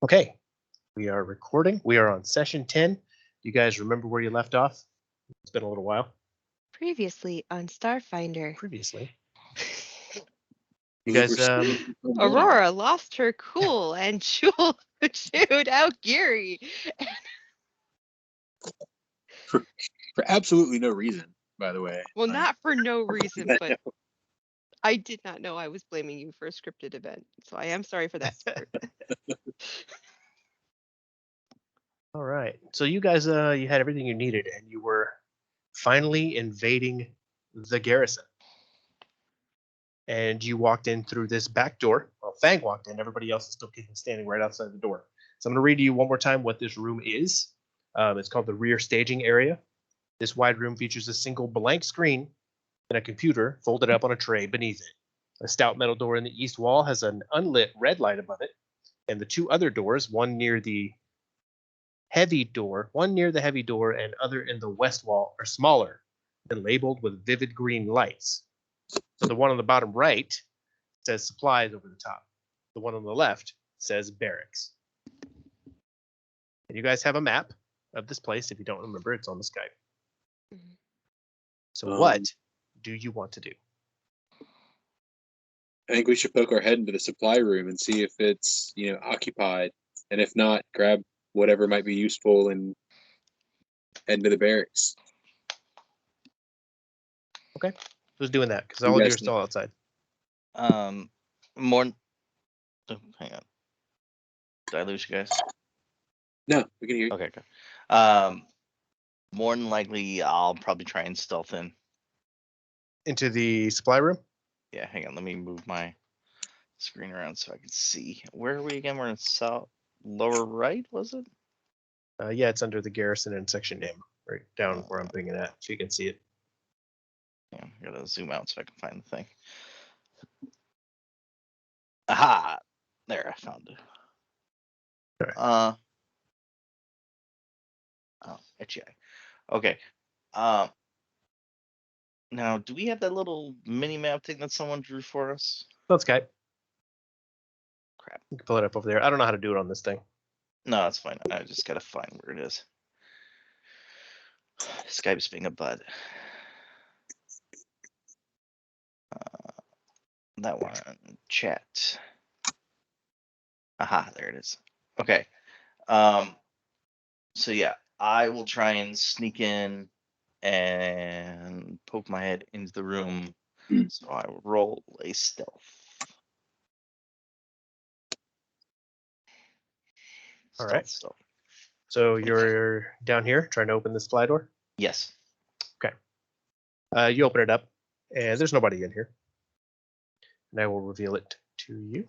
Okay, we are recording. We are on session 10. You guys remember where you left off? It's been a little while. Previously on Starfinder, Previously. You guys, Aurora lost her cool and chewed out Gary. For absolutely no reason, by the way. Well, not for no reason, but I did not know I was blaming you for a scripted event, so I am sorry for that. all right. So you guys, you had everything you needed, and you were finally invading the garrison. And you walked in through this back door. Well, Fang walked in. Everybody else is still standing right outside the door. So I'm going to read to you one more time what this room is. It's called the rear staging area. This wide room features a single blank screen and a computer folded up on a tray beneath it. A stout metal door in the east wall has an unlit red light above it, and the two other doors, one near the heavy door and other in the west wall, are smaller and labeled with vivid green lights. So the one on the bottom right says supplies over the top. The one on the left says barracks. And you guys have a map of this place. If you don't remember, it's on the Skype. Mhm. So what do you want to do? I think we should poke our head into the supply room and see if it's, occupied. And if not, grab whatever might be useful and head into the barracks. Okay. Who's doing that? Because all of you are still outside. More. Oh, hang on. Did I lose you guys? No, we can hear you. Okay, good. More than likely, I'll probably try and stealth in. Into the supply room? Yeah, hang on. Let me move my screen around so I can see. Where are we again? We're in south lower right, was it? Yeah, it's under the garrison in section M, right down where I'm putting it at, so you can see it. Yeah, I gotta zoom out so I can find the thing. Aha! There, I found it. Right. Oh, HI. Okay. Now, do we have that little mini map thing that someone drew for us? Let's Skype. Crap. You can pull it up over there. I don't know how to do it on this thing. No, that's fine. I just gotta find where it is. Skype's being a bud. That one, chat. Aha, there it is. Okay. So yeah, I will try and sneak in and poke my head into the room. So I will roll a stealth. All right. Stealth. So you're down here trying to open the supply door? Yes. Okay. You open it up, and there's nobody in here. And I will reveal it to you.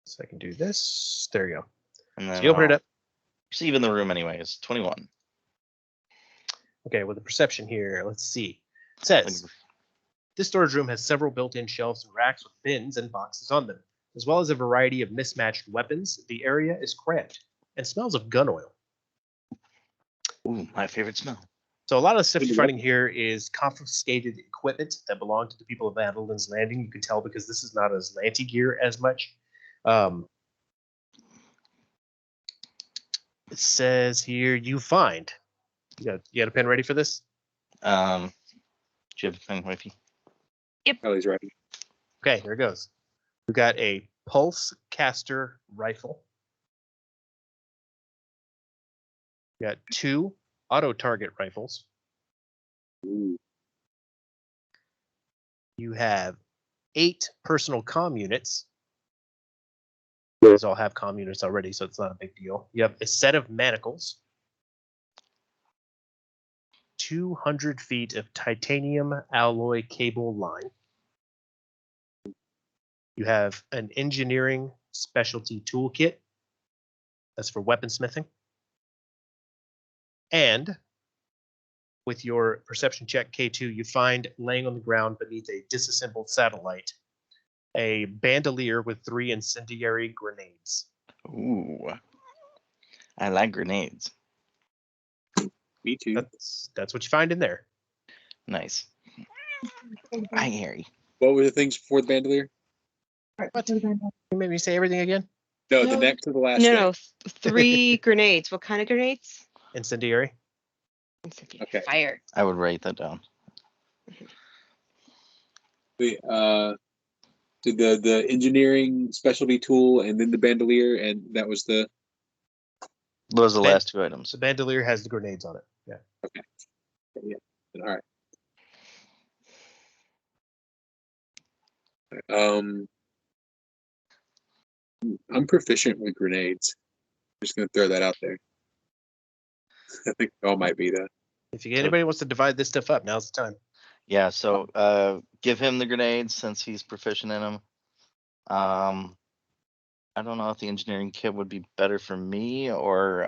So I can do this. There you go. And then so you open it up. Perceive in the room anyway is 21. Okay, with the perception here, let's see. It says, this storage room has several built-in shelves and racks with bins and boxes on them, as well as a variety of mismatched weapons. The area is cramped and smells of gun oil. Ooh, my favorite smell. So a lot of the stuff you're finding here is confiscated equipment that belonged to the people of Adelaide's Landing. You can tell because this is not Aslanti gear as much. It says here, you find. You got a pen ready for this? Do you have a pen, wifey? Yep. Oh, he's ready. Okay, here it goes. We got a pulse caster rifle. We got 2 auto target rifles. Ooh. You have 8 personal comm units. You guys all have comm units already, so it's not a big deal. You have a set of manacles. 200 feet of titanium alloy cable line. You have an engineering specialty toolkit. That's for weaponsmithing. And with your perception check K2, you find laying on the ground beneath a disassembled satellite a bandolier with 3 incendiary grenades. Ooh, I like grenades. Me too. That's what you find in there. Nice. Hi, Harry. What were the things before the bandolier? What? You made me say everything again? No, No. the next to the last No, thing. no, 3 grenades. What kind of grenades? Incendiary. Incendiary Okay. fire. I would write that down. Did the engineering specialty tool and then the bandolier, and that was the Those are the Ben- last 2 items. The bandolier has the grenades on it. Yeah. all right. I'm proficient with grenades. Just gonna throw that out there. I think all might be that. If anybody wants to divide this stuff up, now's the time. Yeah, so give him the grenades since he's proficient in them. I don't know if the engineering kit would be better for me or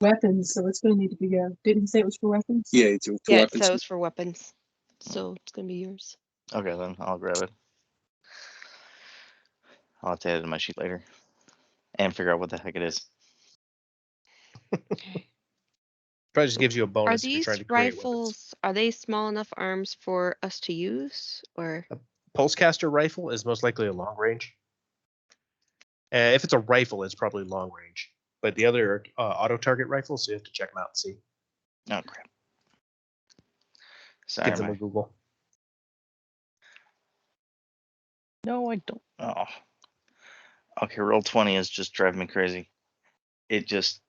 Weapons, so it's gonna need to be didn't he say it was for weapons? Yeah, it's for Yeah, weapons. so it's for weapons. So it's gonna be yours. okay, then I'll grab it. I'll have to add it in my sheet later and figure out what the heck it is. Okay. Probably just gives you a Are bonus if you're these trying to create weapons. rifles, are they small enough arms for us to use? Or Pulsecaster rifle is most likely a long range. If it's a rifle, it's probably long range. But the other are auto target rifles, so you have to check them out and see. Oh crap. Sorry, Give them a Google. no, I don't. Oh. Okay, Roll20 is just driving me crazy. It just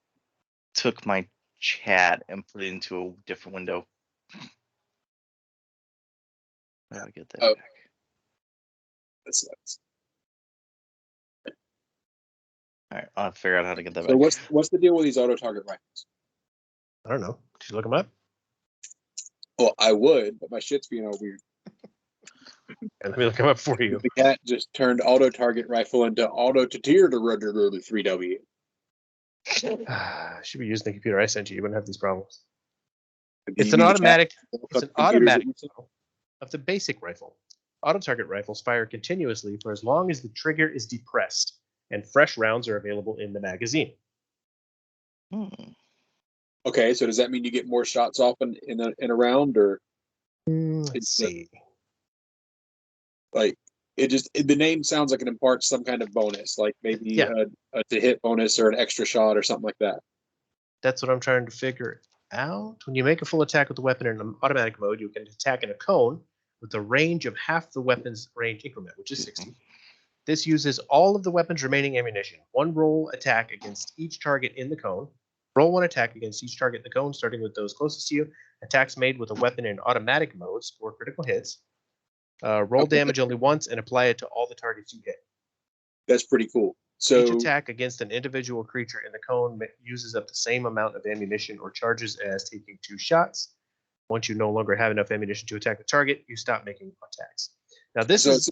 took my chat and put it into a different window. I gotta get that Oh. back. That's All right, I'll have to figure out how to get that so back. what's the deal with these auto target rifles? I don't know. Did you look them up? Well, I would, but my shit's being all weird. Let me look them up for you. The cat just turned auto target rifle into auto to tier to run the 3W. Should be using the computer I sent you. You wouldn't have these problems. Do It's you an use a automatic. chat to It's look an up computers automatic that you model of the basic rifle. Auto target rifles fire continuously for as long as the trigger is depressed, and fresh rounds are available in the magazine. Hmm. Okay, so does that mean you get more shots off in a round, or Let's It's see. like the name sounds like it imparts some kind of bonus, like maybe Yeah. a to hit bonus or an extra shot or something like that. That's what I'm trying to figure out. When you make a full attack with the weapon in automatic mode, you can attack in a cone with a range of half the weapon's range increment, which is 60. This uses all of the weapon's remaining ammunition. One roll attack against each target in the cone. Roll one attack against each target in the cone, starting with those closest to you. Attacks made with a weapon in automatic mode score critical hits. Roll Okay. damage only once and apply it to all the targets you hit. That's pretty cool. Each So attack against an individual creature in the cone uses up the same amount of ammunition or charges as taking 2 shots. Once you no longer have enough ammunition to attack the target, you stop making attacks. Now this is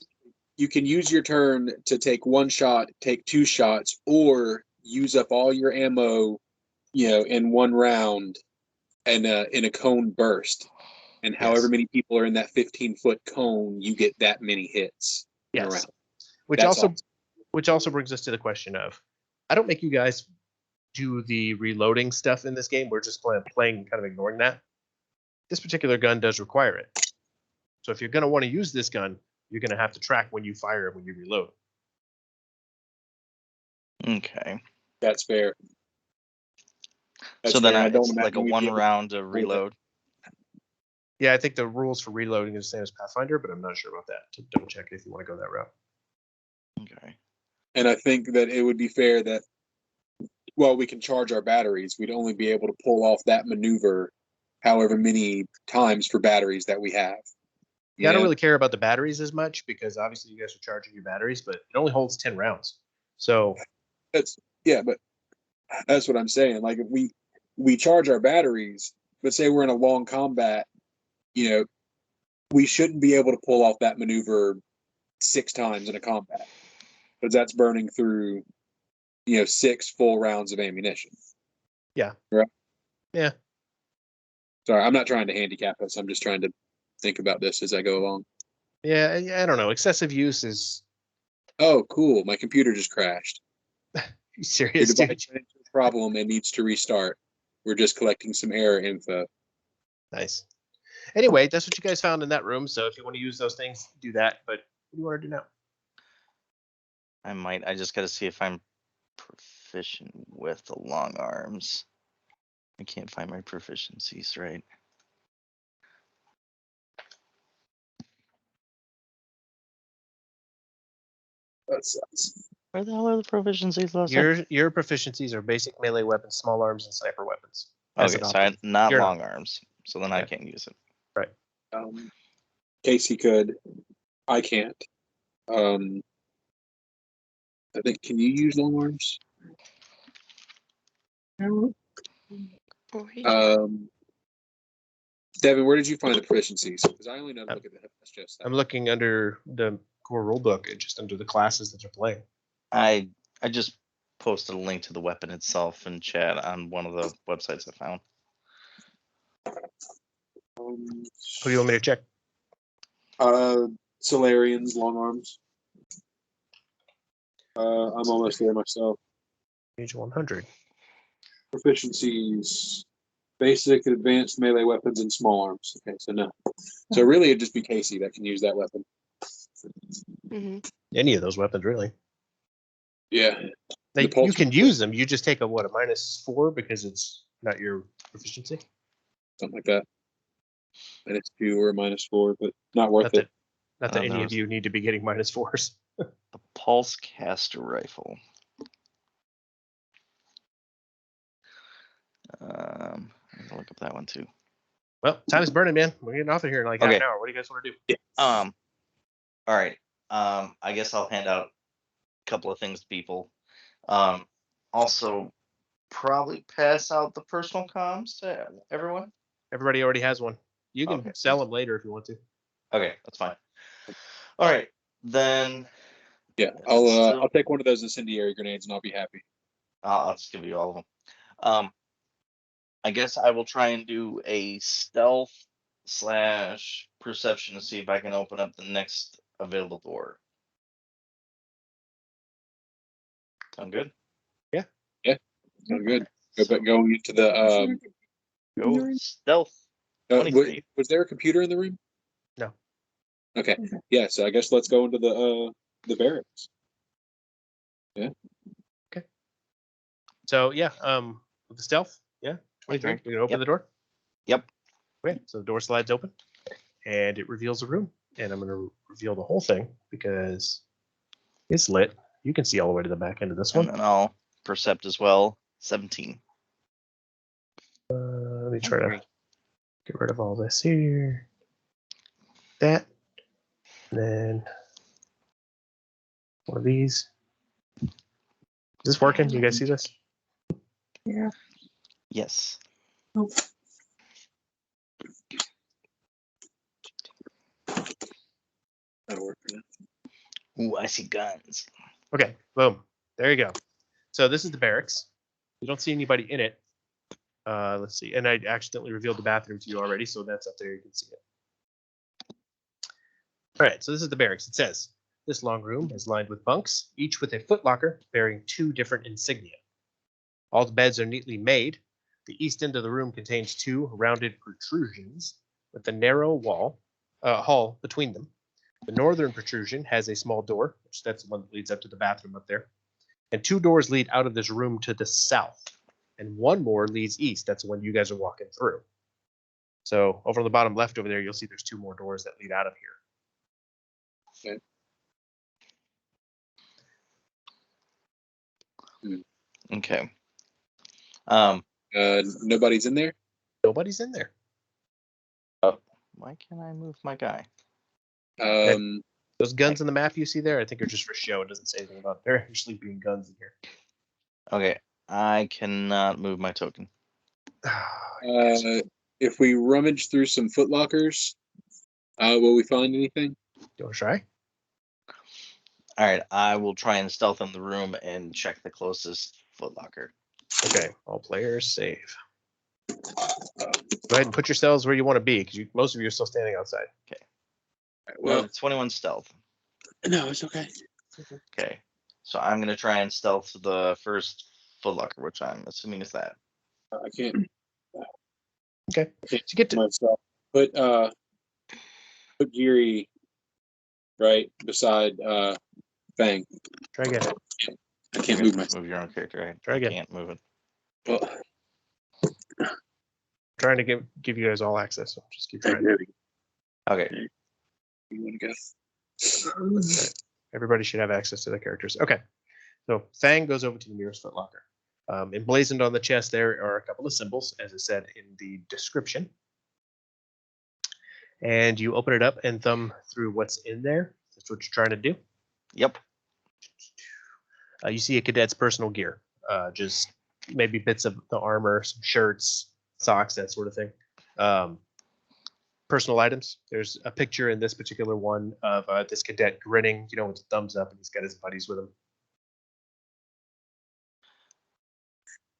you can use your turn to take 1 shot, take 2 shots, or use up all your ammo, in 1 round and in a cone burst. And however Yes. many people are in that 15-foot cone, you get that many hits in a yes, round. which That's also awesome. which also brings us to the question of, I don't make you guys do the reloading stuff in this game. We're just playing kind of ignoring that. This particular gun does require it. So if you're going to want to use this gun, you're going to have to track when you fire and when you reload. Okay. That's fair. That's So then fair. I don't it's like a imagine we'd be 1 able to round of it. reload. Yeah, I think the rules for reloading is the same as Pathfinder, but I'm not sure about that. To double check if you want to go that route. Okay. And I think that it would be fair that, well, we can charge our batteries. We'd only be able to pull off that maneuver however many times for batteries that we have. Yeah, I don't know? really care about the batteries as much because obviously you guys are charging your batteries, but it only holds 10 rounds. So But that's what I'm saying. Like if we charge our batteries, but say we're in a long combat, we shouldn't be able to pull off that maneuver 6 times in a combat, because that's burning through 6 full rounds of ammunition. Yeah. Right. Yeah. Sorry, I'm not trying to handicap us. I'm just trying to think about this as I go along. Yeah, I don't know. Excessive use is Oh, cool. My computer just crashed. Your serious, device dude. ran into a problem and needs to restart. We're just collecting some error info. Nice. Anyway, that's what you guys found in that room. So if you want to use those things, do that. But what do you want to do now? I might. I just got to see if I'm proficient with the long arms. I can't find my proficiencies, right? That sucks. Where the hell are the proficiencies last time? Your proficiencies are basic melee weapons, small arms, and sniper weapons. As Okay, so adopted. not You're long arms. So then I Yeah. can't use it. Casey could. I can't. I think. Can you use long arms? No, Oh, he- Devin, where did you find the proficiencies? Because I only know to look at the just. I'm looking under the core rulebook, just under the classes that you're playing. I just posted a link to the weapon itself in chat on one of the websites I found. What do you want me to check? Solarians, long arms. I'm almost there myself. Page 100. Proficiencies, basic and advanced melee weapons and small arms. Okay, so no. So really, it'd just be Casey that can use that weapon. Mhm. Any of those weapons, really. Yeah. They, The pulse you can rifle. use them. You just take a -4 because it's not your proficiency. Something like that. -2 or -4, but not worth it. Not that Oh, any there of was- you need to be getting -4s. The pulse caster rifle. I'm gonna look up that one too. Well, time's burning, man. We're getting off of here in like half Okay. an hour. What do you guys want to do? All right. I guess I'll hand out a couple of things to people. Also, probably pass out the personal comms to everyone. Everybody already has one. You can Okay. sell them later if you want to. Okay, that's fine. All right, then Yeah, So- I'll take one of those incendiary grenades and I'll be happy. I'll just give you all of them. I guess I will try and do a stealth / perception to see if I can open up the next available door. Sound good? Sound good. So Going into the go stealth. wa- 23. was there a computer in the room? No. Okay. Yeah, so I guess let's go into the barracks. So yeah, with the stealth, yeah, 23. Okay. We can open Yep. the door. Yep. Okay, so the door slides open, and it reveals a room. And I'm going to reveal the whole thing because it's lit. You can see all the way to the back end of this And one. then I'll percept as well. 17. Let me try to Great. get rid of all this here. That. And then one of these. Is this working? You guys see this? yeah. Yes. Oh, That'll work for now. Ooh, I see guns. Okay, boom. There you go. So this is the barracks. You don't see anybody in it. Let's see. And I accidentally revealed the bathroom to you already, so that's up there. You can see it. All right, so this is the barracks. It says, this long room is lined with bunks, each with a footlocker bearing 2 different insignia. All the beds are neatly made. The east end of the room contains 2 rounded protrusions with a narrow hall between them. The northern protrusion has a small door, which that's the one that leads up to the bathroom up there. And 2 doors lead out of this room to the south. And 1 more leads east. That's the one you guys are walking through. So over on the bottom left over there, you'll see there's 2 more doors that lead out of here. Okay. Nobody's in there? Nobody's in there. Why can't I move my guy? Those guns on the map you see there, I think are just for show. It doesn't say anything about there actually being guns in here. Okay. I cannot move my token. If we rummage through some footlockers, will we find anything? You want to try? All right. I will try and stealth in the room and check the closest footlocker. Okay, all players save. Go ahead and put yourselves where you want to be, because most of you are still standing outside. Well, 21 stealth. no, it's okay. Okay. So I'm gonna try and stealth the first footlocker, which I'm assuming is that. I can't. Okay, so you get to myself. Put Geary right beside Fang. Try again. I can't move my. Move your own character. I Try again. can't move it. Well, Trying to give you guys all access. So just keep trying. Okay. You want to go? Everybody should have access to their characters. Okay. So Fang goes over to the nearest footlocker. Emblazoned on the chest there are a couple of symbols, as it said in the description. And you open it up and thumb through what's in there. That's what you're trying to do. Yep. You see a cadet's personal gear. Just maybe bits of the armor, some shirts, socks, that sort of thing. Personal items. There's a picture in this particular one of this cadet grinning, with the thumbs up, and he's got his buddies with him.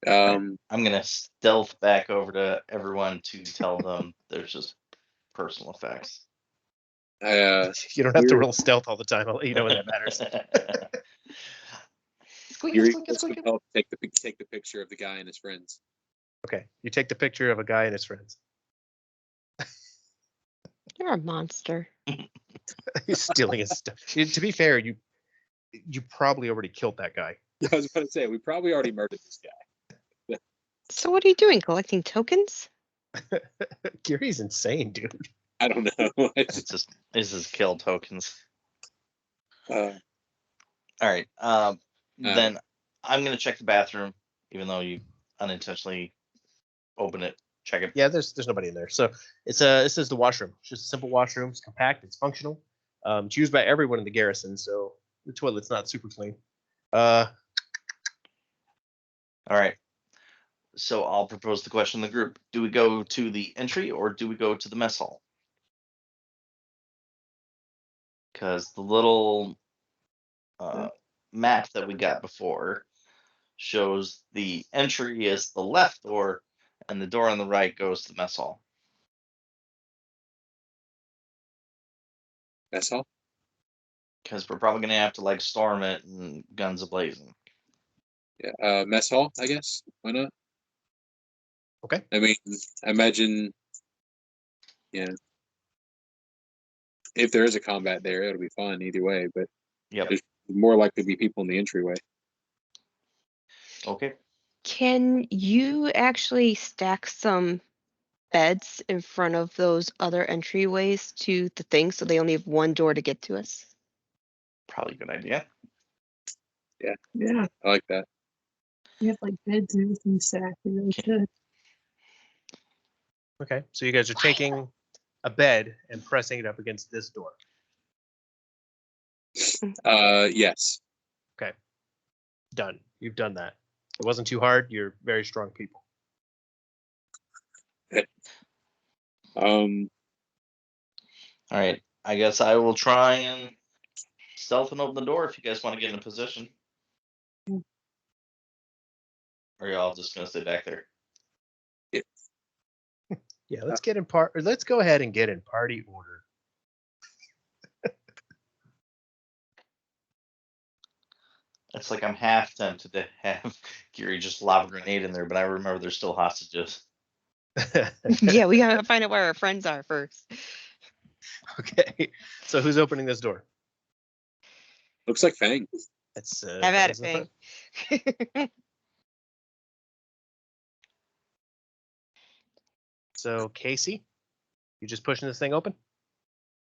I'm gonna stealth back over to everyone to tell them there's just personal effects. You don't have to roll stealth all the time. I'll let you know when that matters. Yuri, I'll take the picture of the guy and his friends. Okay, you take the picture of a guy and his friends. You're a monster. He's stealing his stuff. To be fair, you probably already killed that guy. I was about to say we probably already murdered this guy. So what are you doing? Collecting tokens? Gary's insane, dude. I don't know. It's just kill tokens. Uh, All right. Then I'm gonna check the bathroom, even though you unintentionally open it. Check it. Yeah, there's nobody in there. So it says the washroom. It's just a simple washroom. It's compact. It's functional. It's used by everyone in the garrison. So the toilet's not super clean. All right. So I'll propose the question in the group: do we go to the entry or do we go to the mess hall? Because the little map that we got before shows the entry is the left door, and the door on the right goes to the mess hall. Mess hall. Because we're probably gonna have to storm it and guns a-blazing. Yeah. Mess hall, I guess. Why not? Okay. I mean, I imagine. Yeah. If there is a combat there, it'll be fun either way. But there's more likely to be people in the entryway. Okay. Can you actually stack some beds in front of those other entryways to the thing so they only have one door to get to us? Probably a good idea. Yeah. I like that. You have beds and everything stacked. You really should. Okay. So you guys are taking a bed and pressing it up against this door. Yes. Okay. Done. You've done that. It wasn't too hard. You're very strong people. All right. I guess I will try and stealth and open the door if you guys want to get in a position. Or y'all just gonna stay back there? Yeah, let's go ahead and get in party order. It's like I'm half tempted to have Geary just lob a grenade in there, but I remember there's still hostages. Yeah, we gotta find out where our friends are first. Okay. So who's opening this door? Looks like Fang. That's Have at it, Fang. Fang. So Casey, you just pushing this thing open?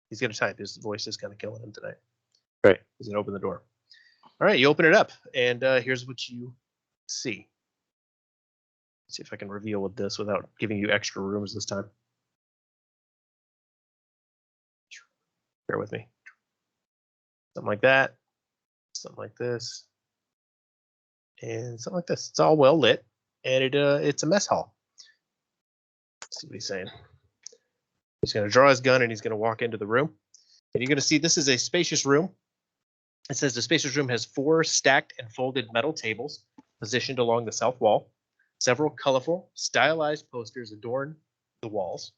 He's gonna type. His voice is kind of killing him tonight. Right. He's gonna open the door. All right, you open it up, and here's what you see. Let's see if I can reveal with this without giving you extra rooms this time. Bear with me. Something like that. Something like this. And something like this. It's all well lit, and it's a mess hall. Let's see what he's saying. He's going to draw his gun, and he's going to walk into the room. And you're going to see this is a spacious room. It says the spacious room has 4 stacked and folded metal tables positioned along the south wall. Several colorful, stylized posters adorn the walls.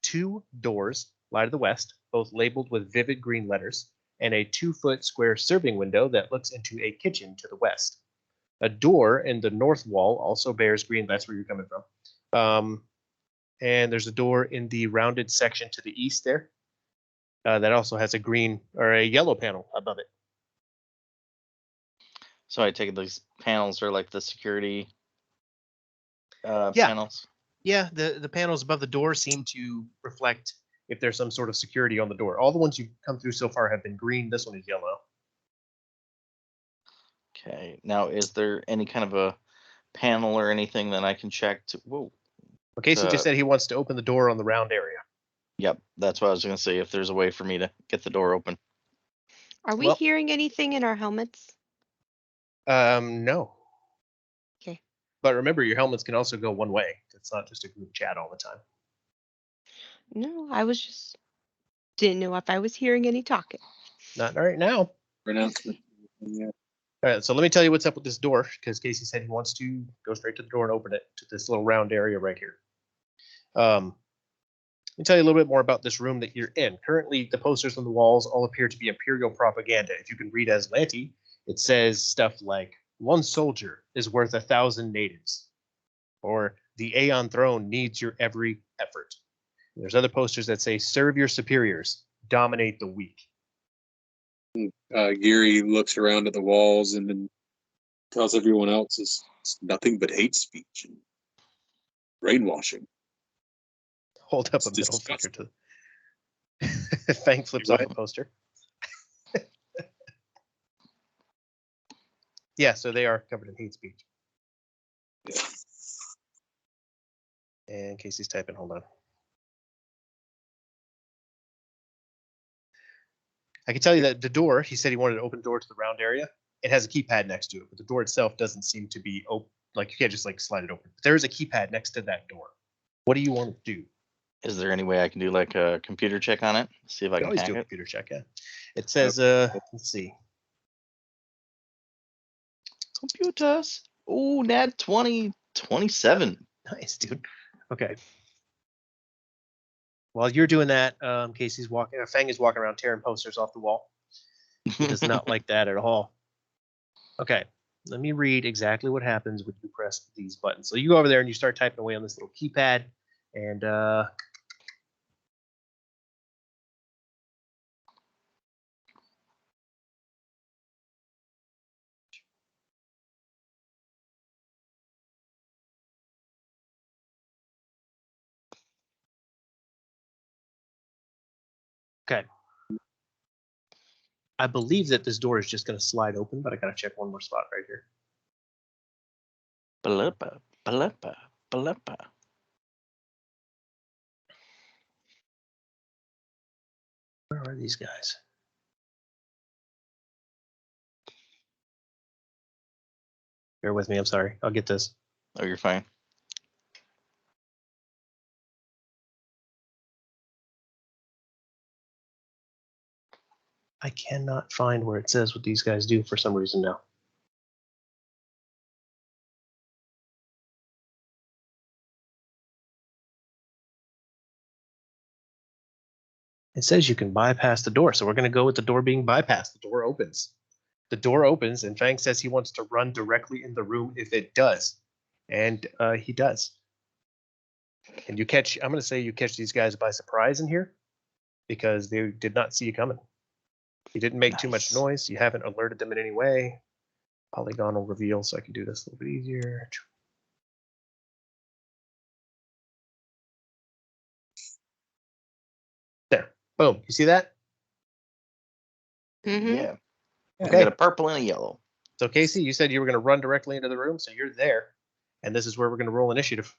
2 doors lie to the west, both labeled with vivid green letters, and a 2-foot square serving window that looks into a kitchen to the west. A door in the north wall also bears green. That's where you're coming from. And there's a door in the rounded section to the east there that also has a green or a yellow panel above it. So I take it these panels are like the security Yeah. panels. Yeah, the panels above the door seem to reflect if there's some sort of security on the door. All the ones you've come through so far have been green. This one is yellow. Okay. Now, is there any kind of a panel or anything that I can check to? Whoa. Okay, so he just said he wants to open the door on the round area. Yep, that's what I was going to say. If there's a way for me to get the door open. Are we Well- hearing anything in our helmets? No. Okay. But remember, your helmets can also go one way. It's not just a group chat all the time. No, I was just didn't know if I was hearing any talking. Not right now. Pronouncement. Yeah. All right, so let me tell you what's up with this door, because Casey said he wants to go straight to the door and open it to this little round area right here. Let me tell you a little bit more about this room that you're in. Currently, the posters on the walls all appear to be Imperial propaganda. If you can read Aslanti, it says stuff like, "One soldier is worth 1,000 natives," or "The Aeon Throne needs your every effort." And there's other posters that say, "Serve your superiors, dominate the weak." Geary looks around at the walls and then tells everyone else it's nothing but hate speech and brainwashing. Hold up a It's middle finger disgusting. to Fang flips off Right. the poster. Yeah, so they are covered in hate speech. Yeah. And Casey's typing, hold on. I can tell you that the door, he said he wanted to open the door to the round area. It has a keypad next to it, but the door itself doesn't seem to be open. Like you can't just like slide it open. But there is a keypad next to that door. What do you want to do? Is there any way I can do like a computer check on it? See if I You can can always hack do a it. computer check, yeah. It says, let's see. Computers. Oh, nat 20, 27. Nice, dude. Okay. While you're doing that, Casey's walking, Fang is walking around tearing posters off the wall. He does not like that at all. Okay, let me read exactly what happens when you press these buttons. So you go over there and you start typing away on this little keypad, and okay. I believe that this door is just going to slide open, but I got to check one more spot right here. Balapa, balapa, balapa. Where are these guys? Bear with me. I'm sorry. I'll get this. Oh, you're fine. I cannot find where it says what these guys do for some reason now. It says you can bypass the door, so we're going to go with the door being bypassed. The door opens. The door opens, and Fang says he wants to run directly in the room if it does. And he does. And you catch, I'm going to say you catch these guys by surprise in here because they did not see you coming. You didn't make too much Nice. noise. You haven't alerted them in any way. Polygonal reveal, so I can do this a little bit easier. There. Boom. You see that? Mhm. Yeah. I Okay. got a purple and a yellow. So Casey, you said you were going to run directly into the room, so you're there. And this is where we're going to roll initiative.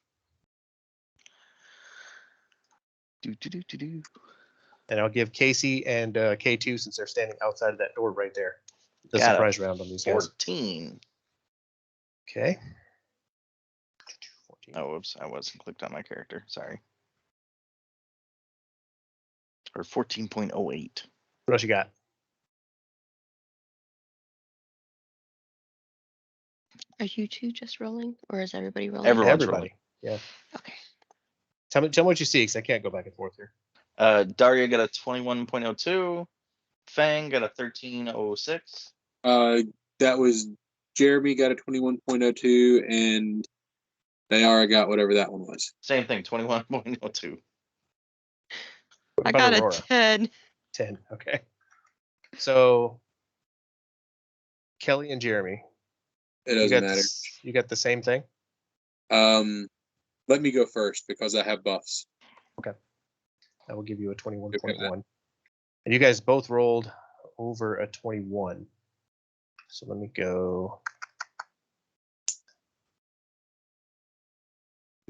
Do, do, do, do, do. And I'll give Casey and K2, since they're standing outside of that door right there, the Got a surprise round on these guys. 14. Okay. 14. Oh, whoops. I wasn't clicked on my character. Sorry. Or 14.08. What else you got? Are you two just rolling, or is everybody rolling? Everyone's Everybody. Yeah. Okay. Tell me what you see, because I can't go back and forth here. Daria got a 21.02. Fang got a 13.06. That was Jeremy got a 21.02 and Nayara got whatever that one was. Same thing, 21.02. What I about got a Aurora? 10. 10. Okay. So Kelly and Jeremy, It You doesn't got matter. you got the same thing. Let me go first because I have buffs. That will give you a 21.1. Okay. And you guys both rolled over a 21. So let me go.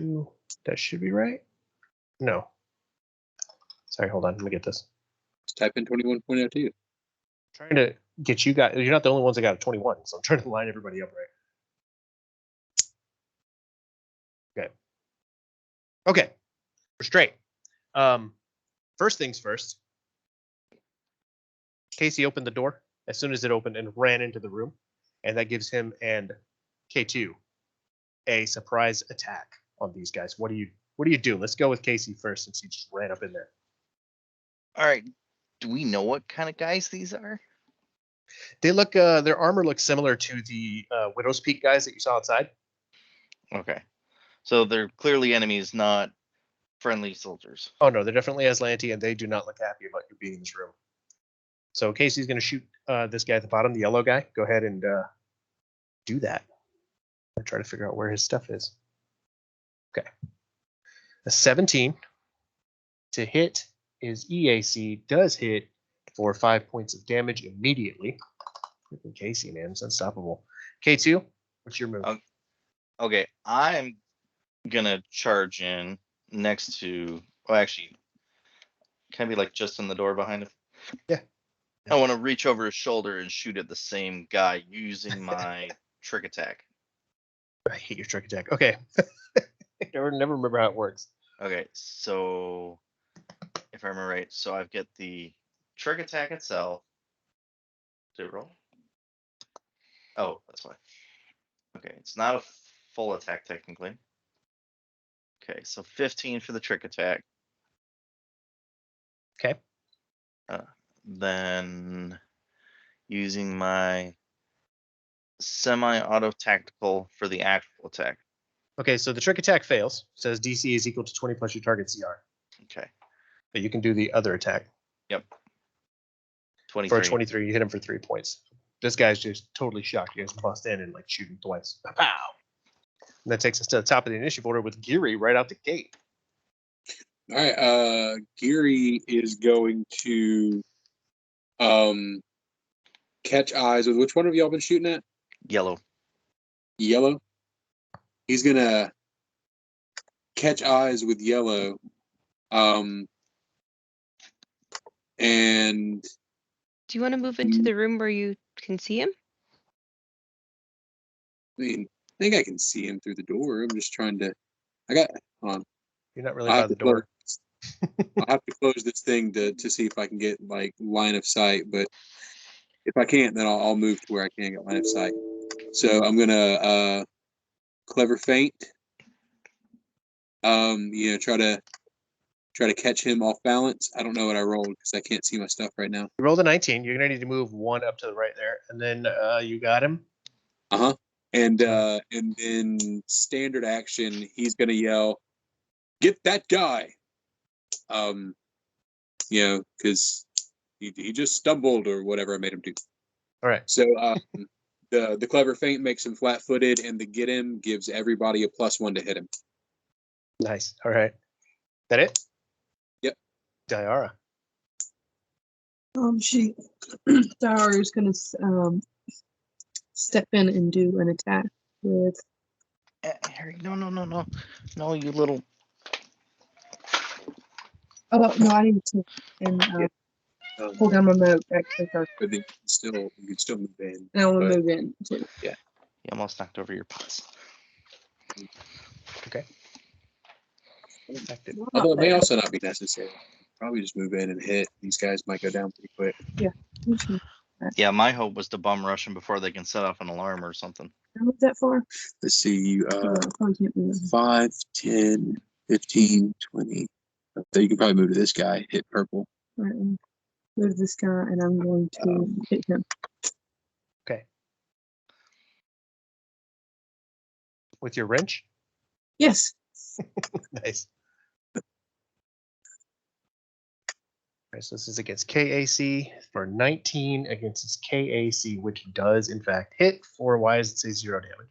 Ooh, that should be right. No. Sorry, hold on. Let me get this. Just type in 21.02. Trying to get you guys. You're not the only ones that got a 21, so I'm trying to line everybody up right. Okay. Okay. We're straight. First things first. Casey opened the door as soon as it opened and ran into the room, and that gives him and K2 a surprise attack on these guys. What do you do? Let's go with Casey first since he just ran up in there. All right. Do we know what kind of guys these are? They look their armor looks similar to the Widow's Peak guys that you saw outside. Okay. So they're clearly enemies, not friendly soldiers. Oh no, they're definitely Aslanti, and they do not look happy about you being in this room. So Casey's going to shoot this guy at the bottom, the yellow guy. Go ahead and do that. I try to figure out where his stuff is. Okay. A 17 to hit is EAC, does hit for 5 points of damage immediately. Freaking Casey, man, it's unstoppable. K2, what's your move? Okay, I'm gonna charge in next to. Well, actually, can I be like just in the door behind him? Yeah. I want to reach over his shoulder and shoot at the same guy using my trick attack. I hate your trick attack. Okay. I never remember how it works. Okay, so if I remember right, so I've got the trick attack itself. Did it roll? Oh, that's why. Okay, it's not a full attack technically. Okay, so 15 for the trick attack. Okay. Then using my semi-auto tactical for the actual attack. Okay, so the trick attack fails. Says DC is equal to 20 plus your target CR. Okay. But you can do the other attack. Yep. For 23. a 23, you hit him for 3 points. This guy's just totally shocked. You guys bust in and like shoot him twice. Pow! And that takes us to the top of the initiative order with Geary right out the gate. All right. Geary is going to catch eyes with which one of y'all been shooting at? Yellow. Yellow. He's gonna catch eyes with yellow. And Do you want to move into the room where you can see him? I mean, I think I can see him through the door. I'm just trying to. Hold on. You're not really I by have the to close. door. I'll have to close this thing to see if I can get like line of sight. But if I can't, then I'll move to where I can get line of sight. So I'm gonna clever feint. Try to catch him off balance. I don't know what I rolled because I can't see my stuff right now. You rolled a 19. You're gonna need to move one up to the right there, and then you got him. And then standard action, he's gonna yell, "Get that guy!" Because he just stumbled or whatever I made him do. All right. So the clever feint makes him flat-footed, and the get him gives everybody a +1 to hit him. Nice. All right. That it? Yep. Diara. Dara is gonna step in and do an attack with. Harry, no, you little. Oh no, I need to pull down my remote actually first. But then you can still move in. And I want to but- move in too. You almost knocked over your pots. Okay. Although it may also not be necessary. Probably just move in and hit. These guys might go down pretty quick. Yeah, my hope was to bum rush them before they can set off an alarm or something. How move that far? Let's see. Probably can't move. 5, 10, 15, 20. So you can probably move to this guy. Hit purple. All right, move to this guy, and I'm going to hit him. Okay. With your wrench? Yes. Nice. Right, so this is against KAC for 19 against his KAC, which does in fact hit for, why does it say 0 damage?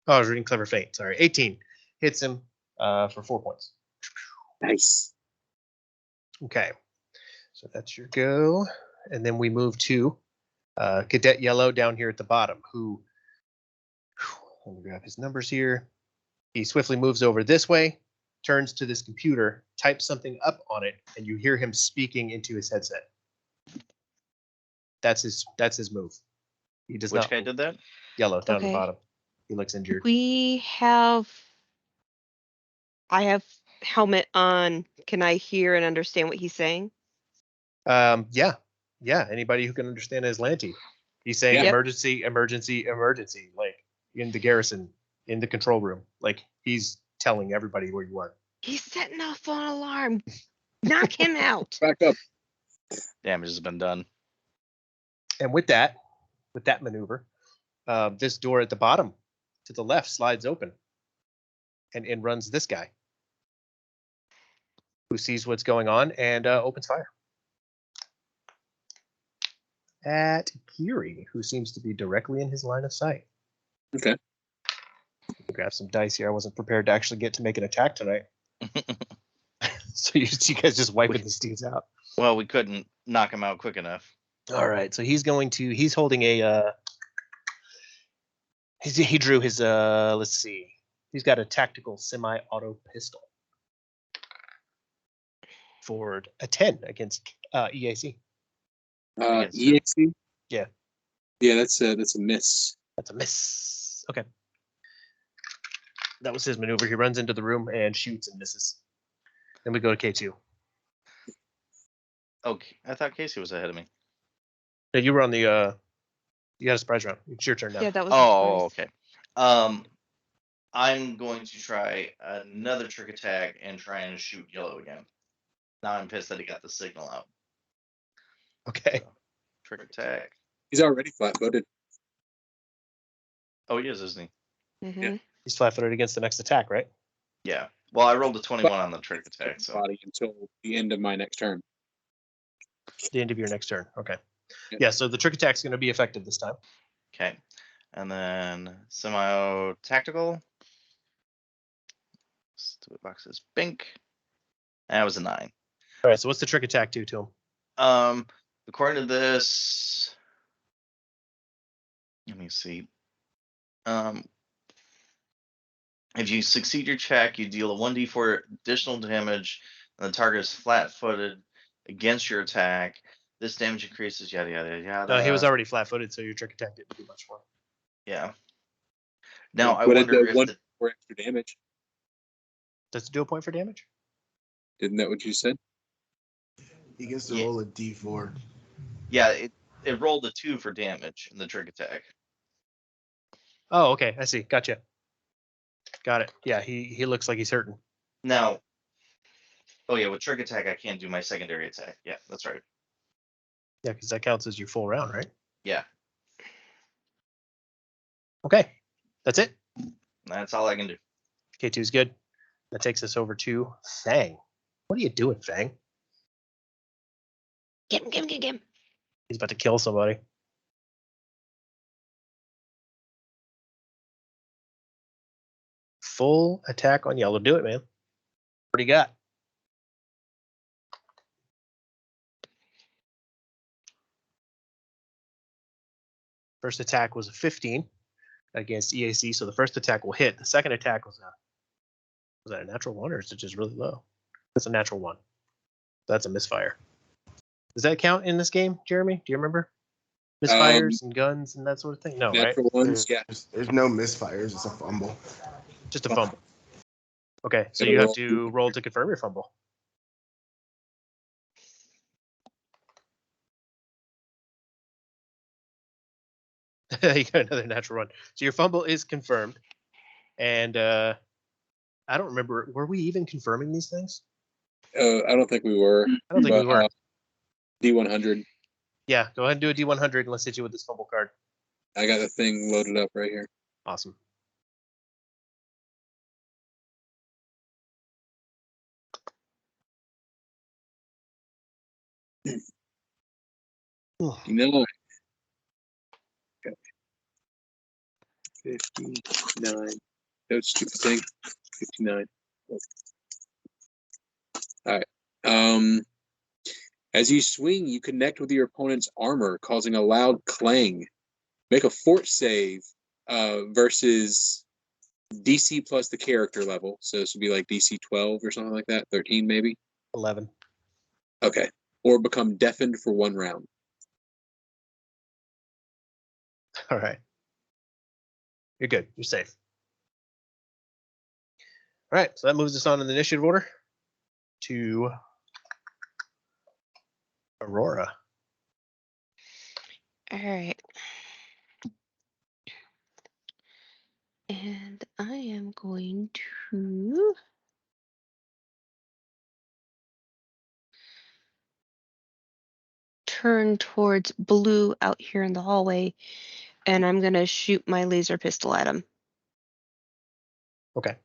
Oh, I was reading Clever Fate. Sorry, 18 hits him for 4 points. Nice. Okay, so that's your go, and then we move to Cadet Yellow down here at the bottom. Who? Let me grab his numbers here. He swiftly moves over this way, turns to this computer, types something up on it, and you hear him speaking into his headset. That's his move. He does Which not. guy did that? Yellow down at the Okay. bottom. He looks injured. I have helmet on. Can I hear and understand what he's saying? Yeah. Anybody who can understand Aslanti. He's saying Yep. emergency, emergency, emergency, like in the garrison, in the control room. Like he's telling everybody where you are. He's setting off an alarm. Knock him out. Back up. Damage has been done. And with that maneuver, this door at the bottom to the left slides open, and in runs this guy, who sees what's going on and opens fire at Kiri, who seems to be directly in his line of sight. Okay. Grab some dice here. I wasn't prepared to actually get to make an attack tonight. So you guys just wiping these dudes out. Well, we couldn't knock him out quick enough. All right, so he's holding a he drew his let's see. He's got a tactical semi-auto pistol for a 10 against EAC. Against who? EXC? Yeah. Yeah, that's a miss. That's a miss. Okay. That was his maneuver. He runs into the room and shoots and misses. Then we go to K2. Okay, I thought Casey was ahead of me. No, you were on the you got a surprise round. It's your turn now. Yeah, that was. a Oh, surprise. okay. I'm going to try another trick attack and try and shoot Yellow again. Now I'm pissed that he got the signal out. Okay. So, trick attack. He's already flat-footed. Oh, he is, isn't he? Mhm. He's flat-footed against the next attack, right? Yeah. Well, I rolled a 21 on the trick attack, so Body until the end of my next turn. The end of your next turn. Okay. Yep. Yeah, so the trick attack's going to be effective this time. okay. And then semi tactical. Stupid boxes. Bink. That was a 9. All right, so what's the trick attack do to him? According to this, let me see. If you succeed your check, you deal a 1d4 additional damage, and the target is flat-footed against your attack. This damage increases, yada yada yada. No, he was already flat-footed, so your trick attack didn't do much for him. Yeah. Now I But it wonder did if one the, for extra damage. Does it do a point for damage? Isn't that what you said? He gets to Yeah. roll a d4. yeah, it rolled a 2 for damage in the trick attack. Oh, okay. I see. Gotcha. Got it. Yeah, he looks like he's hurting. Now, oh yeah, with trick attack I can't do my secondary attack. Yeah, that's right. Yeah, because that counts as your full round, right? Yeah, Okay. That's it. that's all I can do. K2 is good. That takes us over to Fang. What are you doing, Fang? Get him. He's about to kill somebody. Full attack on Yellow. Do it, man. What do you got? First attack was a 15 against EAC, so the first attack will hit. The second attack was that a natural 1 or is it just really low? That's a natural 1. That's a misfire. Does that count in this game, Jeremy? Do you remember? Misfires and guns and that sort of thing? No, right? Natural ones, yeah. There's no misfires. It's a fumble. Just a fumble. Okay, so Gotta you have roll. to roll to confirm your fumble. You got another natural 1. So your fumble is confirmed. And I don't remember. Were we even confirming these things? I don't think we were. I don't think we But, were. D100. Yeah, go ahead and do a D100 and let's hit you with this fumble card. I got the thing loaded up right here. Awesome. No. Okay. 59. No stupid thing. 59. All right. As you swing, you connect with your opponent's armor, causing a loud clang. Make a fort save versus DC plus the character level. So this would be like DC 12 or something like that. 13 maybe. 11. Okay. Or become deafened for 1 round. All right. You're good. You're safe. All right. So that moves us on in the initiative order to Aurora. All right. And I am going to turn towards Blue out here in the hallway, and I'm going to shoot my laser pistol at him. Okay.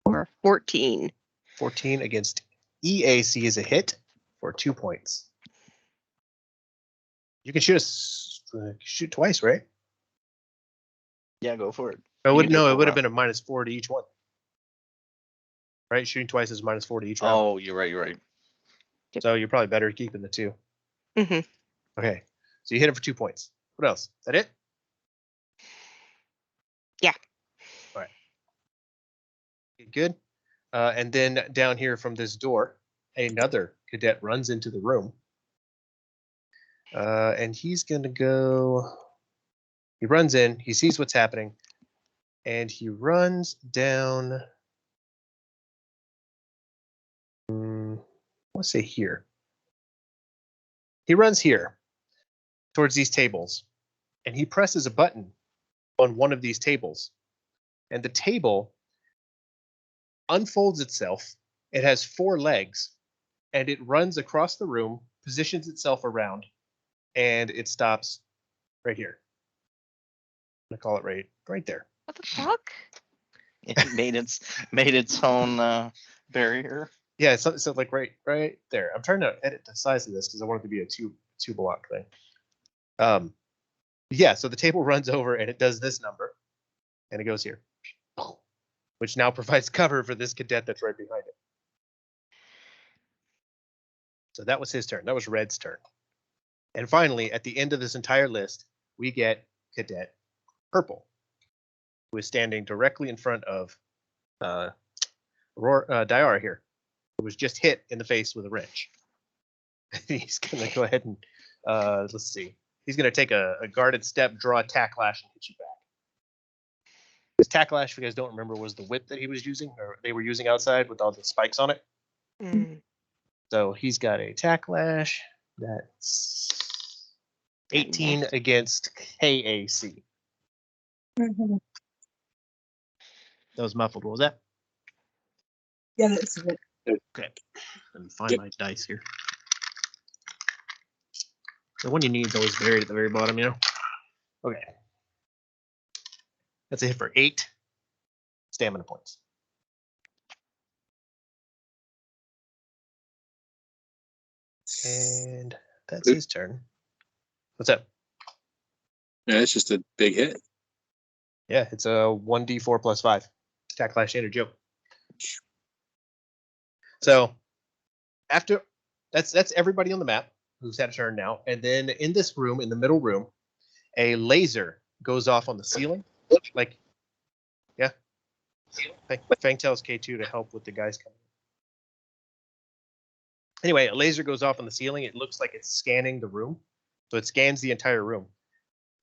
Or 14. 14 against EAC is a hit for 2 points. You can shoot twice, right? Yeah, go for it. It You would can do no, it full would have round. been a -4 to each one. Right? Shooting twice is -4 to each round. Oh, you're right. You're right. So you're probably better keeping the 2. Mm-hmm. Okay. So you hit him for 2 points. What else? Is that it? Yeah. All right. Good. And then down here from this door, another cadet runs into the room. And he's going to go. He runs in. He sees what's happening. And he runs down. Let's say here. He runs here towards these tables. And he presses a button on one of these tables. And the table unfolds itself. It has 4 legs. And it runs across the room, positions itself around, and it stops right here. I'm gonna call it right there. What the fuck? It made its own barrier. Yeah, so like right there. I'm trying to edit the size of this because I want it to be a two block thing. Yeah, so the table runs over and it does this number, and it goes here, which now provides cover for this cadet that's right behind it. So that was his turn. That was Red's turn. And finally, at the end of this entire list, we get Cadet Purple, who is standing directly in front of Diara here, who was just hit in the face with a wrench. He's going to go ahead and, let's see. He's going to take a guarded step, draw a tack lash, and hit you back. His tack lash, if you guys don't remember, was the whip that he was using, or they were using outside with all the spikes on it. Mm. So he's got a tack lash. That's 18 against KAC. Mhm. That was muffled. What was that? Yeah, that's it. Okay. Let me find my dice here. The one you need is always buried at the very bottom, you know? Okay. That's a hit for 8 stamina points. And that's his turn. What's up? Yeah, it's just a big hit. Yeah, it's a 1d4 plus 5. Attack, clash, and a joke. So after that's everybody on the map who's had a turn now. And then in this room, in the middle room, a laser goes off on the ceiling. Like, yeah. Fang tells K2 to help with the guys coming. Anyway, a laser goes off on the ceiling. It looks like it's scanning the room. So it scans the entire room.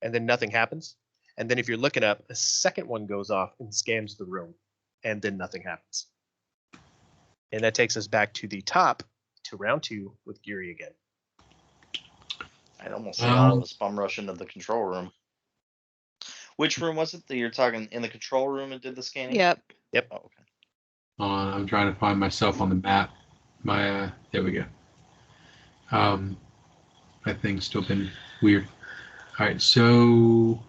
And then nothing happens. And then if you're looking up, a second one goes off and scans the room. And then nothing happens. And that takes us back to the top to round 2 with Geary again. I'd almost say all of us bum rush into the control room. Which room was it that you're talking in the control room and did the scanning? Yep. Oh, okay. I'm trying to find myself on the map. There we go. That thing's still been weird. All right, so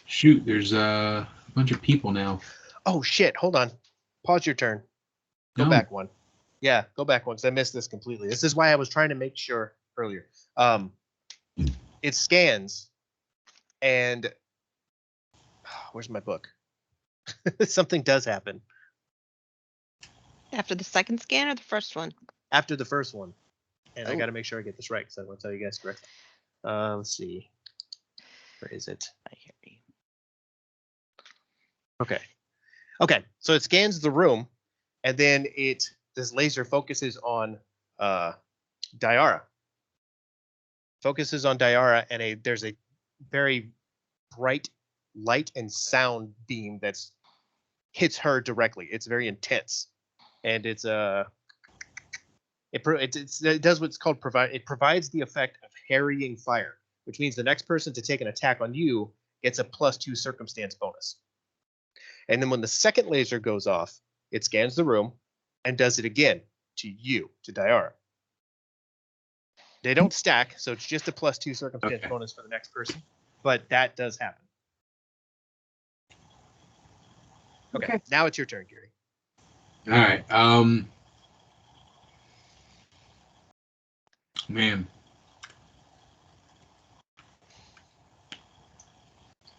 shoot, there's a bunch of people now. Oh shit! Hold on. Pause your turn. Go No. back one. Yeah, go back one because I missed this completely. This is why I was trying to make sure earlier. It scans, and where's my book? Something does happen After the second scan or the first one? after the first one, and I Oh. got to make sure I get this right because I want to tell you guys correctly. Let's see. Where is it? I hear you. Okay. So it scans the room, and then this laser focuses on Diara. Focuses on Diara, and there's a very bright light and sound beam that's hits her directly. It's very intense, and it does what's called provide. It provides the effect of harrying fire, which means the next person to take an attack on you gets a +2 circumstance bonus. And then when the second laser goes off, it scans the room and does it again to you, to Diara. They don't stack, so it's just a +2 circumstance bonus for the next person, but that does happen. Okay. Now it's your turn, Gary. All right. Man.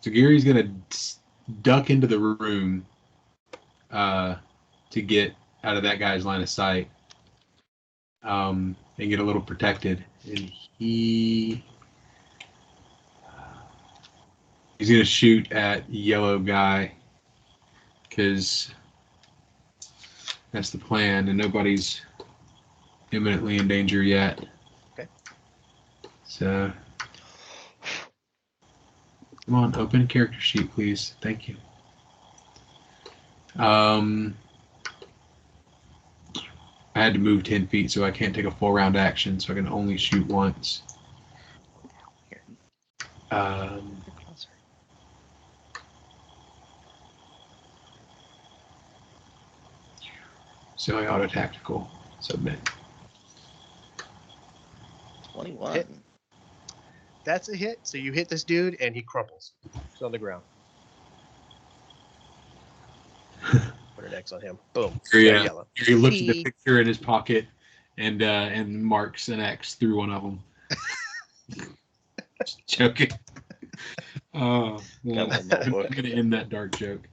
So Gary's gonna duck into the room to get out of that guy's line of sight, and get a little protected. And he's gonna shoot at yellow guy because that's the plan, and nobody's imminently in danger yet. Okay. So, come on, open character sheet, please. Thank you. I had to move 10 feet, so I can't take a full round action, so I can only shoot once. Here. Closer. Semi-auto tactical. Submit. 21. Hit. That's a hit. So you hit this dude, and he crumples. He's on the ground. Put an X on him. Boom. Yeah. Yellow. He looks at the See. picture in his pocket and marks an X through one of them. Just joking. Oh, man. Got a little I'm notebook. going to end that dark joke.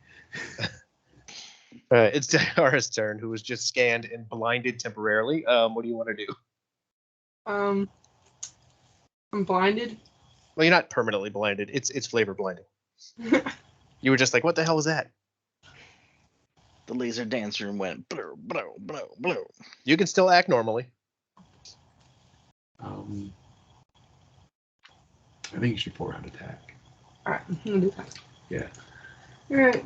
It's Diara's turn, who was just scanned and blinded temporarily. What do you want to do? I'm blinded. Well, you're not permanently blinded. It's flavor blinding. You were just like, what the hell was that? The laser dancer went blow, blow, blow, blow. You can still act normally. I think you should 4-round attack. Alright, I'm gonna do that. Yeah. Alright,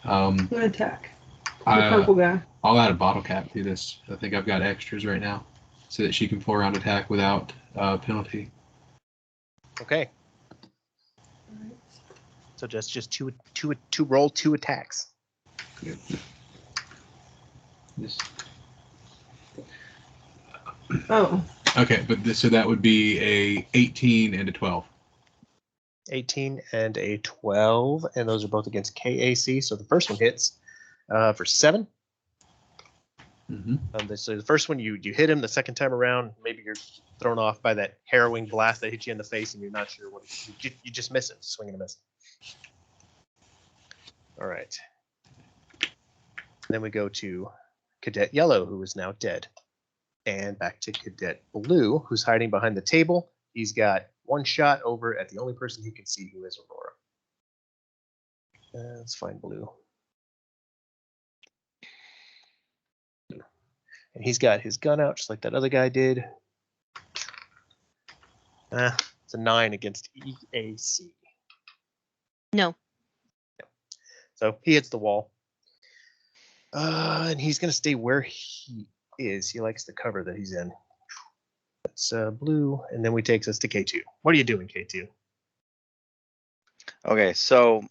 I'm Um, gonna attack. The purple guy. I'll add a bottle cap to this. I think I've got extras right now, so that she can 4-round attack without penalty. Okay. So just two roll 2 attacks. Good. This. Oh, Okay, but so that would be a 18 and a 12. 18 and a 12, and those are both against KAC. So the first one hits for 7. Mm-hmm. So the first one you hit him. The second time around, maybe you're thrown off by that harrowing blast that hit you in the face, and you're not sure what you just miss it, swing and a miss. All right. Then we go to Cadet Yellow, who is now dead, and back to Cadet Blue, who's hiding behind the table. He's got one shot over at the only person he can see, who is Aurora. Let's find Blue. And he's got his gun out just like that other guy did. It's a 9 against EAC. No. So he hits the wall. And he's going to stay where he is. He likes the cover that he's in. That's Blue. And then we takes us to K2. What are you doing, K2? Okay, so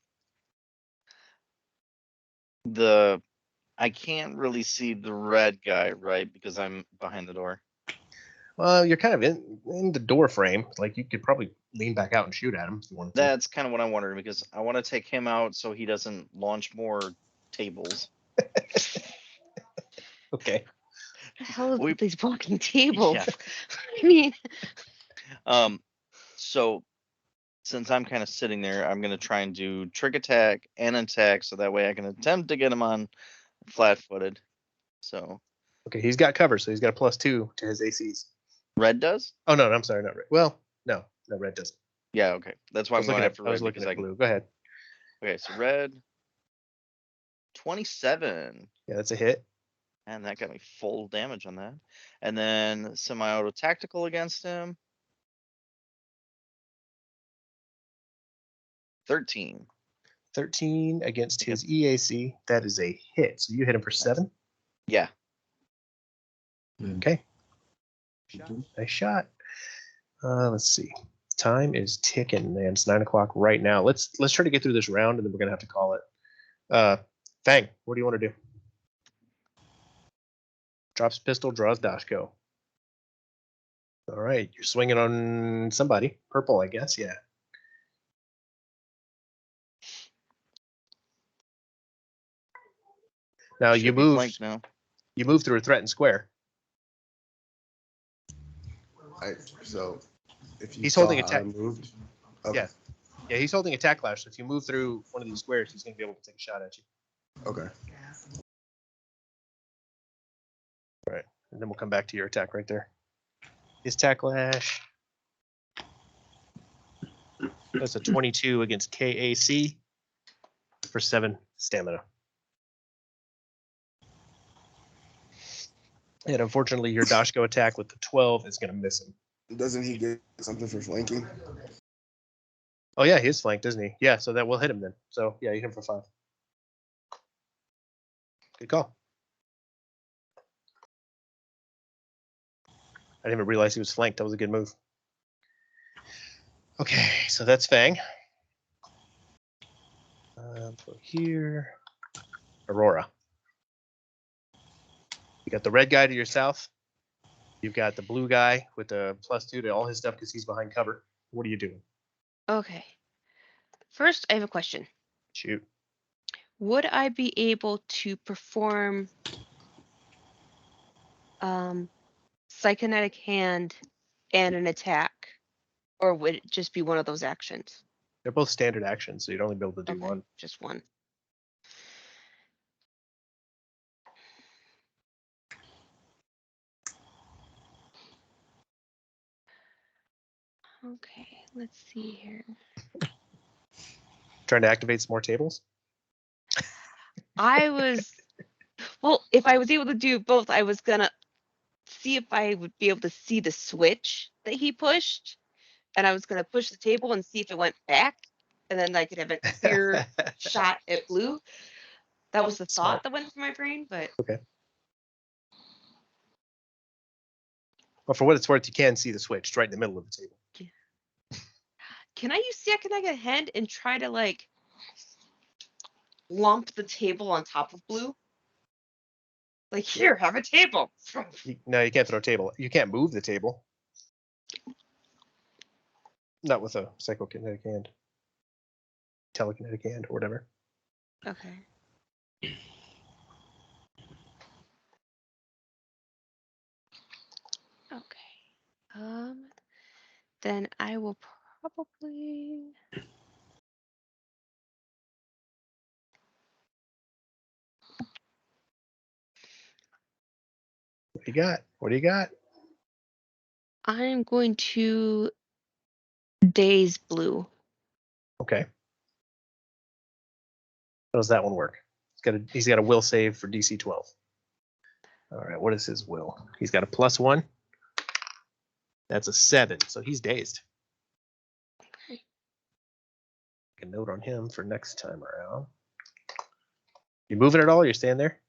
I can't really see the red guy, right? Because I'm behind the door. Well, you're kind of in the door frame. Like, you could probably lean back out and shoot at him if you wanted to. That's kind of what I'm wondering because I want to take him out so he doesn't launch more tables. Okay. What the hell is We- with these walking tables? Yeah. I mean, So since I'm kind of sitting there, I'm gonna try and do trick attack and attack, so that way I can attempt to get him on flat-footed. So Okay, he's got cover, so he's got a +2 to his ACs. red does? Oh no, I'm sorry, not red. Well, no, red doesn't. Yeah, okay. That's why I I'm was going looking at, after I red was looking because at I can. blue. Go ahead. Okay, so red 27. Yeah, that's a hit. And that got me full damage on that. And then semi-auto tactical against him. 13. 13 against Against- his EAC. That is a hit. So you hit him for 7. Yeah. Okay. Nice shot. Let's see. Time is ticking, man. It's 9 o'clock right now. Let's try to get through this round, and then we're gonna have to call it. Fang, what do you want to do? Drops pistol, draws Dashko. All right, you're swinging on somebody. Purple, I guess. Yeah. Now you Should be move. flanked now. You move through a threatened square. So if you He's saw holding how attack. I moved. Okay. Yeah. Yeah, he's holding attack lash. So if you move through one of these squares, he's gonna be able to take a shot at you. Okay. Right. And then we'll come back to your attack right there. His attack lash. That's a 22 against KAC for 7 stamina. And unfortunately, your Dashko attack with the 12 is going to miss him. Doesn't he get something for flanking? Oh, yeah, he is flanked, isn't he? Yeah, so that will hit him then. So, yeah, you hit him for 5. Good call. I didn't even realize he was flanked. That was a good move. Okay, so that's Fang. So here, Aurora. You got the red guy to your south. You've got the blue guy with the +2 to all his stuff because he's behind cover. What are you doing? okay. First, I have a question. Shoot. Would I be able to perform psychonetic hand and an attack, or would it just be one of those actions? They're both standard actions, so you'd only be able to do Okay, one. just one. Okay, let's see here. Trying to activate some more tables. I was, well, if I was able to do both, I was gonna see if I would be able to see the switch that he pushed, and I was gonna push the table and see if it went back, and then I could have a clear shot at blue. That was the Smart. thought that went through my brain, but Well, for what it's worth, you can see the switch. It's right in the middle of the table. can I use psychonetic hand and try to like lump the table on top of blue? Like, here, have a table. No, you can't throw a table. You can't move the table. Not with a psychokinetic hand. Telekinetic hand or whatever. Okay. Okay. Then I will probably. What do you got? What do you got? I'm going to daze blue. Okay. How does that one work? He's got a will save for DC 12. All right, what is his will? He's got a +1. That's a 7, so he's dazed. Okay. Make a note on him for next time around. You moving at all? Or you're staying there?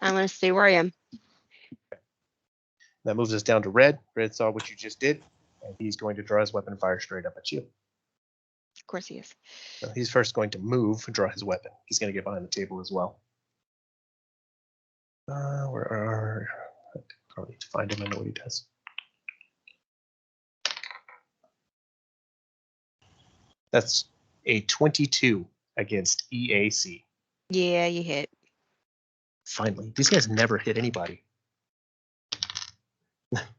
I'm going to stay where I am. That moves us down to red. Red saw what you just did, and he's going to draw his weapon and fire straight up at you. Of course he is. So he's first going to move and draw his weapon. He's going to get behind the table as well. Where are? I probably need to find him. I know what he does. That's a 22 against EAC. Yeah, you hit. Finally, these guys never hit anybody.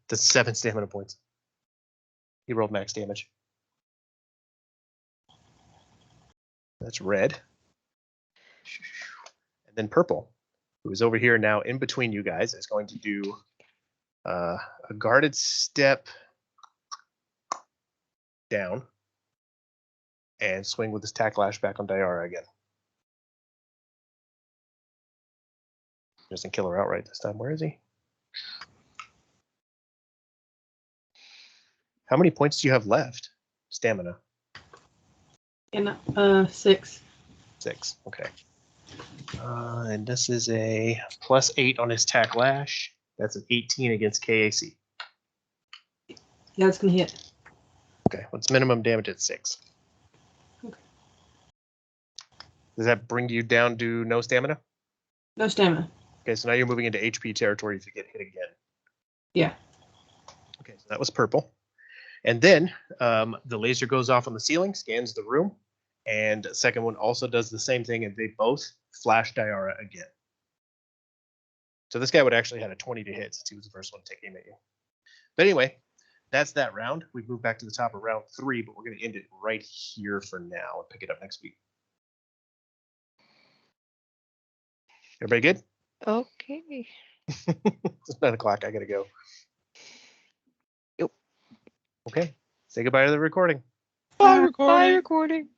That's 7 stamina points. He rolled max damage. That's red. And then purple, who is over here now in between you guys, is going to do a guarded step down and swing with his tack lash back on Diara again. Doesn't kill her outright this time. Where is he? How many points do you have left? Stamina. And 6. 6. Okay. And this is a +8 on his tack lash. That's an 18 against KAC. Yeah, it's gonna hit. Okay. What's minimum damage at 6? Okay. Does that bring you down to no stamina? No stamina. Okay, so now you're moving into HP territory if you get hit again. Yeah. Okay, so that was purple. And then the laser goes off on the ceiling, scans the room, and the second one also does the same thing, and they both flash Diara again. So this guy would actually had a 20 to hit since he was the first one to take aim at you. But anyway, that's that round. We've moved back to the top of round 3, but we're going to end it right here for now and pick it up next week. Everybody good? Okay. It's 9 o'clock. I got to go. Yep. Okay. Say goodbye to the recording. Bye, recording.